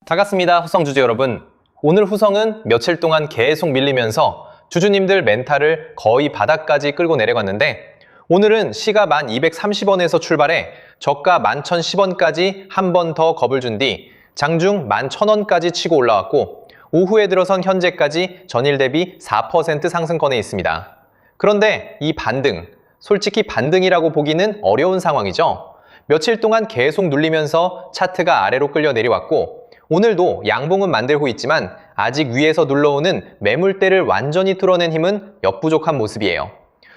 반갑습니다. 후성주주 여러분. 오늘 후성은 며칠 동안 계속 밀리면서 주주님들 멘탈을 거의 바닥까지 끌고 내려갔는데 오늘은 시가 1230원에서 출발해 저가 11,010원까지 한 번 더 겁을 준 뒤 장중 11,000원까지 치고 올라왔고 오후에 들어선 현재까지 전일 대비 4% 상승권에 있습니다. 그런데 이 반등, 솔직히 반등이라고 보기는 어려운 상황이죠. 며칠 동안 계속 눌리면서 차트가 아래로 끌려 내려왔고 오늘도 양봉은 만들고 있지만 아직 위에서 눌러오는 매물대를 완전히 뚫어낸 힘은 역부족한 모습이에요.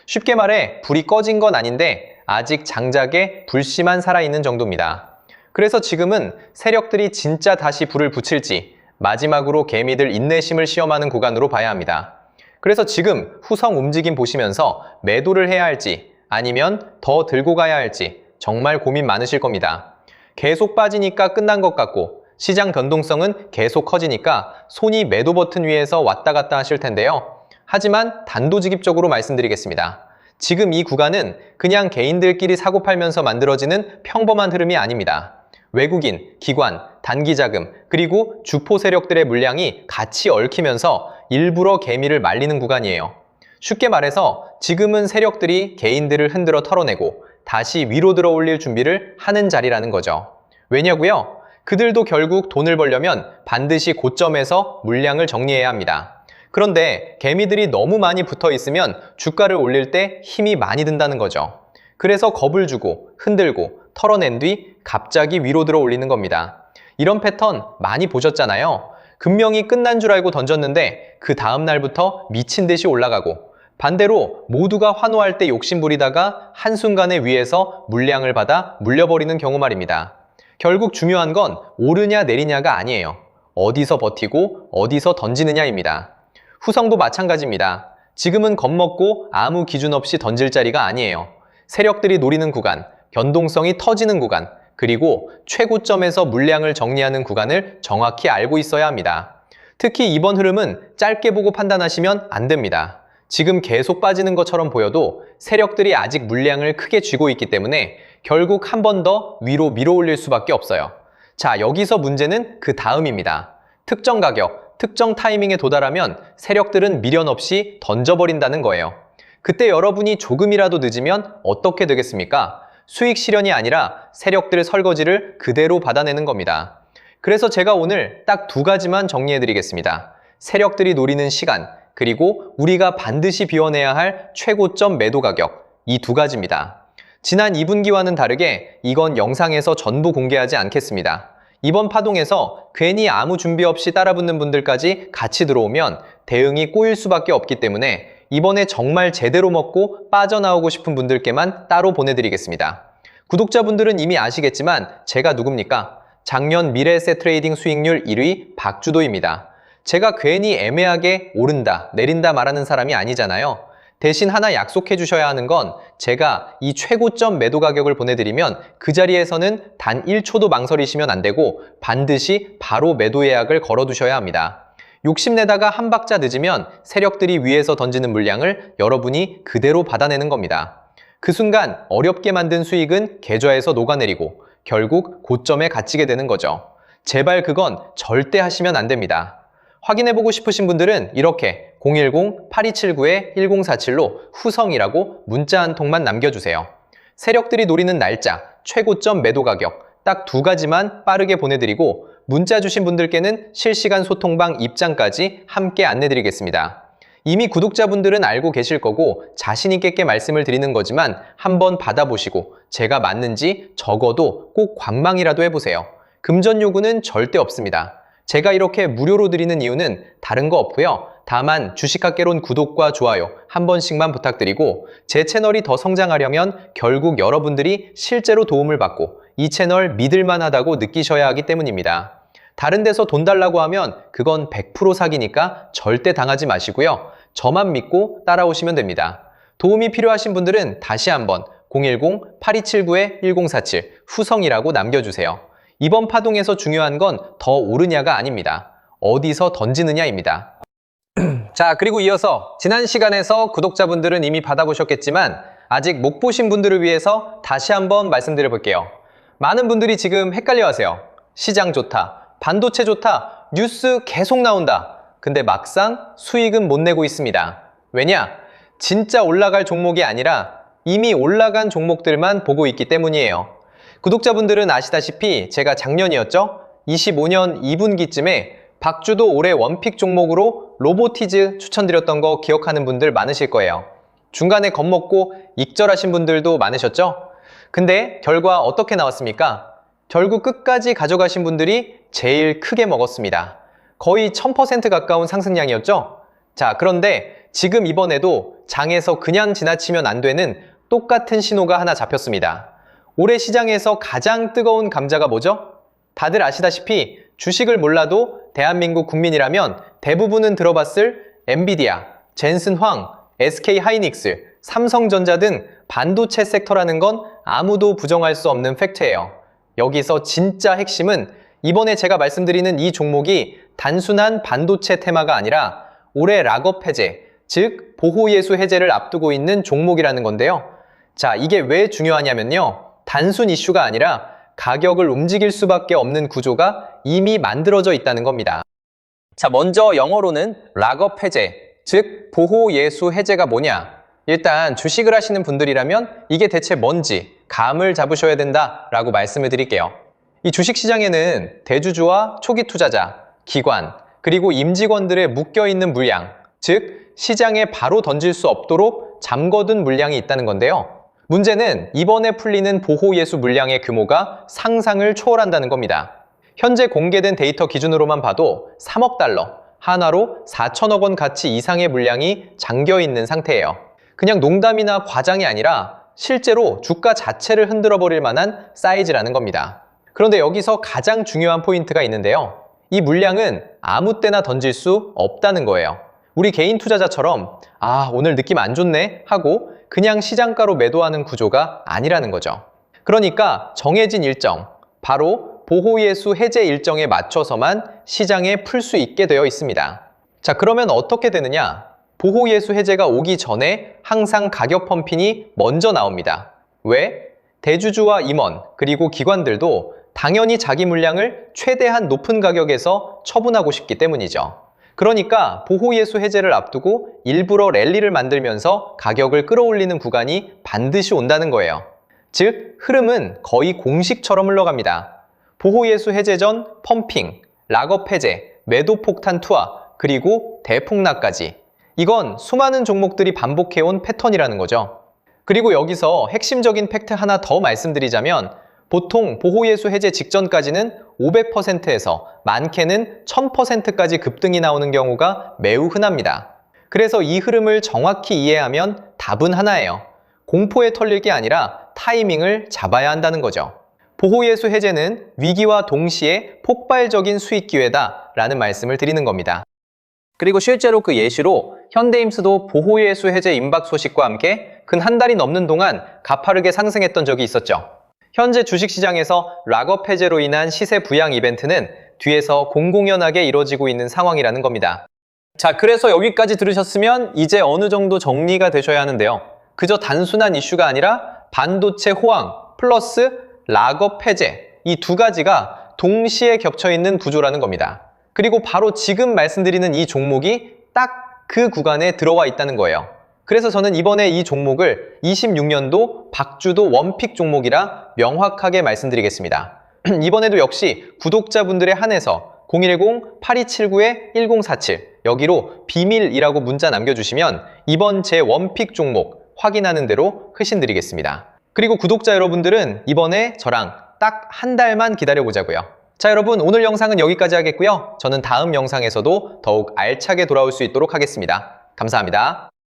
쉽게 말해 불이 꺼진 건 아닌데 아직 장작에 불씨만 살아있는 정도입니다. 그래서 지금은 세력들이 진짜 다시 불을 붙일지 마지막으로 개미들 인내심을 시험하는 구간으로 봐야 합니다. 그래서 지금 후성 움직임 보시면서 매도를 해야 할지 아니면 더 들고 가야 할지 정말 고민 많으실 겁니다. 계속 빠지니까 끝난 것 같고 시장 변동성은 계속 커지니까 손이 매도 버튼 위에서 왔다 갔다 하실 텐데요. 하지만 단도직입적으로 말씀드리겠습니다. 지금 이 구간은 그냥 개인들끼리 사고 팔면서 만들어지는 평범한 흐름이 아닙니다. 외국인, 기관, 단기자금, 그리고 주포 세력들의 물량이 같이 얽히면서 일부러 개미를 말리는 구간이에요. 쉽게 말해서 지금은 세력들이 개인들을 흔들어 털어내고 다시 위로 들어 올릴 준비를 하는 자리라는 거죠. 왜냐고요? 그들도 결국 돈을 벌려면 반드시 고점에서 물량을 정리해야 합니다. 그런데 개미들이 너무 많이 붙어 있으면 주가를 올릴 때 힘이 많이 든다는 거죠. 그래서 겁을 주고 흔들고 털어낸 뒤 갑자기 위로 들어 올리는 겁니다. 이런 패턴 많이 보셨잖아요. 금명이 끝난 줄 알고 던졌는데 그 다음 날부터 미친 듯이 올라가고 반대로 모두가 환호할 때 욕심부리다가 한순간에 위에서 물량을 받아 물려버리는 경우 말입니다. 결국 중요한 건 오르냐 내리냐가 아니에요. 어디서 버티고 어디서 던지느냐입니다. 후성도 마찬가지입니다. 지금은 겁먹고 아무 기준 없이 던질 자리가 아니에요. 세력들이 노리는 구간, 변동성이 터지는 구간, 그리고 최고점에서 물량을 정리하는 구간을 정확히 알고 있어야 합니다. 특히 이번 흐름은 짧게 보고 판단하시면 안 됩니다. 지금 계속 빠지는 것처럼 보여도 세력들이 아직 물량을 크게 쥐고 있기 때문에 결국 한 번 더 위로 밀어 올릴 수밖에 없어요. 자, 여기서 문제는 그 다음입니다. 특정 가격, 특정 타이밍에 도달하면 세력들은 미련 없이 던져버린다는 거예요. 그때 여러분이 조금이라도 늦으면 어떻게 되겠습니까? 수익 실현이 아니라 세력들의 설거지를 그대로 받아내는 겁니다. 그래서 제가 오늘 딱 두 가지만 정리해드리겠습니다. 세력들이 노리는 시간, 그리고 우리가 반드시 비워내야 할 최고점 매도 가격, 이 두 가지입니다. 지난 2분기와는 다르게 이건 영상에서 전부 공개하지 않겠습니다. 이번 파동에서 괜히 아무 준비 없이 따라붙는 분들까지 같이 들어오면 대응이 꼬일 수밖에 없기 때문에 이번에 정말 제대로 먹고 빠져나오고 싶은 분들께만 따로 보내드리겠습니다. 구독자분들은 이미 아시겠지만 제가 누굽니까? 작년 미래에셋 트레이딩 수익률 1위 박주도입니다. 제가 괜히 애매하게 오른다, 내린다 말하는 사람이 아니잖아요. 대신 하나 약속해 주셔야 하는 건 제가 이 최고점 매도 가격을 보내드리면 그 자리에서는 단 1초도 망설이시면 안 되고 반드시 바로 매도 예약을 걸어두셔야 합니다. 욕심내다가 한 박자 늦으면 세력들이 위에서 던지는 물량을 여러분이 그대로 받아내는 겁니다. 그 순간 어렵게 만든 수익은 계좌에서 녹아내리고 결국 고점에 갇히게 되는 거죠. 제발 그건 절대 하시면 안 됩니다. 확인해보고 싶으신 분들은 이렇게 010-8279-1047로 후성이라고 문자 한 통만 남겨주세요. 세력들이 노리는 날짜, 최고점 매도 가격 딱 두 가지만 빠르게 보내드리고 문자 주신 분들께는 실시간 소통방 입장까지 함께 안내드리겠습니다. 이미 구독자분들은 알고 계실 거고 자신 있게 말씀을 드리는 거지만 한번 받아보시고 제가 맞는지 적어도 꼭 관망이라도 해보세요. 금전 요구는 절대 없습니다. 제가 이렇게 무료로 드리는 이유는 다른 거 없고요. 다만 주식학개론 구독과 좋아요 한 번씩만 부탁드리고 제 채널이 더 성장하려면 결국 여러분들이 실제로 도움을 받고 이 채널 믿을만하다고 느끼셔야 하기 때문입니다. 다른 데서 돈 달라고 하면 그건 100% 사기니까 절대 당하지 마시고요. 저만 믿고 따라오시면 됩니다. 도움이 필요하신 분들은 다시 한번 010-8279-1047 후성이라고 남겨주세요. 이번 파동에서 중요한 건 더 오르냐가 아닙니다. 어디서 던지느냐입니다. 자, 그리고 이어서 지난 시간에서 구독자분들은 이미 받아보셨겠지만 아직 못 보신 분들을 위해서 다시 한번 말씀드려 볼게요. 많은 분들이 지금 헷갈려 하세요. 시장 좋다, 반도체 좋다, 뉴스 계속 나온다. 근데 막상 수익은 못 내고 있습니다. 왜냐? 진짜 올라갈 종목이 아니라 이미 올라간 종목들만 보고 있기 때문이에요. 구독자분들은 아시다시피 제가 작년이었죠? 25년 2분기쯤에 박주도 올해 원픽 종목으로 로보티즈 추천드렸던 거 기억하는 분들 많으실 거예요. 중간에 겁먹고 익절하신 분들도 많으셨죠? 근데 결과 어떻게 나왔습니까? 결국 끝까지 가져가신 분들이 제일 크게 먹었습니다. 거의 1000% 가까운 상승량이었죠? 자, 그런데 지금 이번에도 장에서 그냥 지나치면 안 되는 똑같은 신호가 하나 잡혔습니다. 올해 시장에서 가장 뜨거운 감자가 뭐죠? 다들 아시다시피 주식을 몰라도 대한민국 국민이라면 대부분은 들어봤을 엔비디아, 젠슨황, SK하이닉스, 삼성전자 등 반도체 섹터라는 건 아무도 부정할 수 없는 팩트예요. 여기서 진짜 핵심은 이번에 제가 말씀드리는 이 종목이 단순한 반도체 테마가 아니라 올해 락업 해제, 즉 보호예수 해제를 앞두고 있는 종목이라는 건데요. 자, 이게 왜 중요하냐면요. 단순 이슈가 아니라 가격을 움직일 수밖에 없는 구조가 이미 만들어져 있다는 겁니다. 자, 먼저 영어로는 락업 해제, 즉 보호예수 해제가 뭐냐? 일단 주식을 하시는 분들이라면 이게 대체 뭔지 감을 잡으셔야 된다라고 말씀을 드릴게요. 이 주식시장에는 대주주와 초기 투자자, 기관, 그리고 임직원들의 묶여있는 물량, 즉 시장에 바로 던질 수 없도록 잠궈둔 물량이 있다는 건데요. 문제는 이번에 풀리는 보호예수 물량의 규모가 상상을 초월한다는 겁니다. 현재 공개된 데이터 기준으로만 봐도 3억 달러, 하나로 4천억 원 가치 이상의 물량이 잠겨있는 상태예요. 그냥 농담이나 과장이 아니라 실제로 주가 자체를 흔들어버릴 만한 사이즈라는 겁니다. 그런데 여기서 가장 중요한 포인트가 있는데요. 이 물량은 아무 때나 던질 수 없다는 거예요. 우리 개인 투자자처럼 오늘 느낌 안 좋네 하고 그냥 시장가로 매도하는 구조가 아니라는 거죠. 그러니까 정해진 일정, 바로 보호예수 해제 일정에 맞춰서만 시장에 풀 수 있게 되어 있습니다. 자, 그러면 어떻게 되느냐? 보호예수 해제가 오기 전에 항상 가격 펌핑이 먼저 나옵니다. 왜? 대주주와 임원, 그리고 기관들도 당연히 자기 물량을 최대한 높은 가격에서 처분하고 싶기 때문이죠. 그러니까 보호예수 해제를 앞두고 일부러 랠리를 만들면서 가격을 끌어올리는 구간이 반드시 온다는 거예요. 즉, 흐름은 거의 공식처럼 흘러갑니다. 보호예수 해제 전 펌핑, 락업 해제, 매도 폭탄 투하, 그리고 대폭락까지. 이건 수많은 종목들이 반복해온 패턴이라는 거죠. 그리고 여기서 핵심적인 팩트 하나 더 말씀드리자면 보통 보호예수 해제 직전까지는 500%에서 많게는 1000%까지 급등이 나오는 경우가 매우 흔합니다. 그래서 이 흐름을 정확히 이해하면 답은 하나예요. 공포에 털릴 게 아니라 타이밍을 잡아야 한다는 거죠. 보호예수 해제는 위기와 동시에 폭발적인 수익 기회다 라는 말씀을 드리는 겁니다. 그리고 실제로 그 예시로 현대임스도 보호예수 해제 임박 소식과 함께 근 한 달이 넘는 동안 가파르게 상승했던 적이 있었죠. 현재 주식시장에서 락업 해제로 인한 시세 부양 이벤트는 뒤에서 공공연하게 이뤄지고 있는 상황이라는 겁니다. 자, 그래서 여기까지 들으셨으면 이제 어느 정도 정리가 되셔야 하는데요. 그저 단순한 이슈가 아니라 반도체 호황 플러스 락업 해제, 이 두 가지가 동시에 겹쳐있는 구조라는 겁니다. 그리고 바로 지금 말씀드리는 이 종목이 딱 그 구간에 들어와 있다는 거예요. 그래서 저는 이번에 이 종목을 26년도 박주도 원픽 종목이라 명확하게 말씀드리겠습니다. 이번에도 역시 구독자분들에 한해서 010-8279-1047 여기로 비밀이라고 문자 남겨주시면 이번 제 원픽 종목 확인하는 대로 회신드리겠습니다. 그리고 구독자 여러분들은 이번에 저랑 딱 한 달만 기다려보자고요. 자, 여러분, 오늘 영상은 여기까지 하겠고요. 저는 다음 영상에서도 더욱 알차게 돌아올 수 있도록 하겠습니다. 감사합니다.